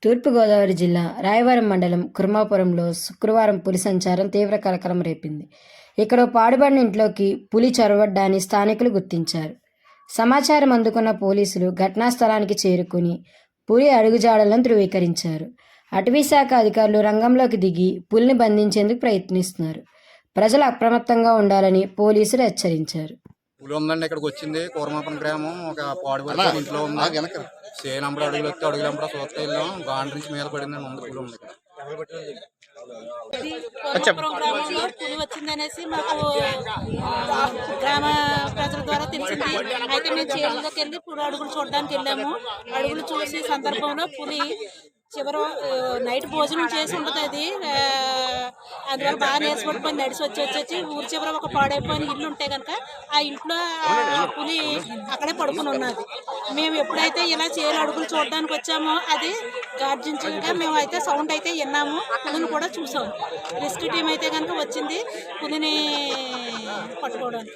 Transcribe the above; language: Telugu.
తూర్పుగోదావరి జిల్లా రాయవరం మండలం కుర్మాపురంలో శుక్రవారం పులి సంచారం తీవ్ర కలకలం రేపింది. ఇక్కడ ఓ పాడుబడిన ఇంట్లోకి పులి చొరబడ్డాన్ని స్థానికులు గుర్తించారు. సమాచారం అందుకున్న పోలీసులు ఘటనా స్థలానికి చేరుకుని పులి అడుగుజాడలను ధృవీకరించారు. అటవీశాఖ అధికారులు రంగంలోకి దిగి పులిని బంధించేందుకు ప్రయత్నిస్తున్నారు. ప్రజలు అప్రమత్తంగా ఉండాలని పోలీసులు హెచ్చరించారు. పులి ఉందండి. ఇక్కడికి వచ్చింది కూరమాపన గ్రామం. ఒక పాడుబడి ఇంట్లో ఉంది. సేనంబడి అడుగులు వస్తే అడుగులంబడ చూస్తే వెళ్ళాం. గాండ్రి నుంచి మీద పడిందండి. ఉంది పులి ఉంది పులి వచ్చిందనేసి మాకు గ్రామ ప్రజల ద్వారా తెలిసింది. అయితే మేము చేనులోకి వెళ్ళి పులి అడుగులు చూడడానికి వెళ్ళాము. అడుగులు చూసి సందర్భంలో పులి చివరి నైట్ భోజనం చేసి ఉంటుంది. అది అందువల్ల బాగా నేర్చుకుంటుపోయి నడిచి వచ్చి ఊరి చివర ఒక పాడైపోయిన ఇల్లు ఉంటే కనుక ఆ ఇంట్లో పులి అక్కడే పడుకుని ఉన్నది. మేము ఎప్పుడైతే ఇలా చేలు అడుగులు చూడడానికి వచ్చామో అది గార్జించగా మేము అయితే సౌండ్ అయితే విన్నాము. పులిని కూడా చూసాము. రెస్క్యూ టీం అయితే కనుక వచ్చింది పులిని పట్టుకోవడానికి.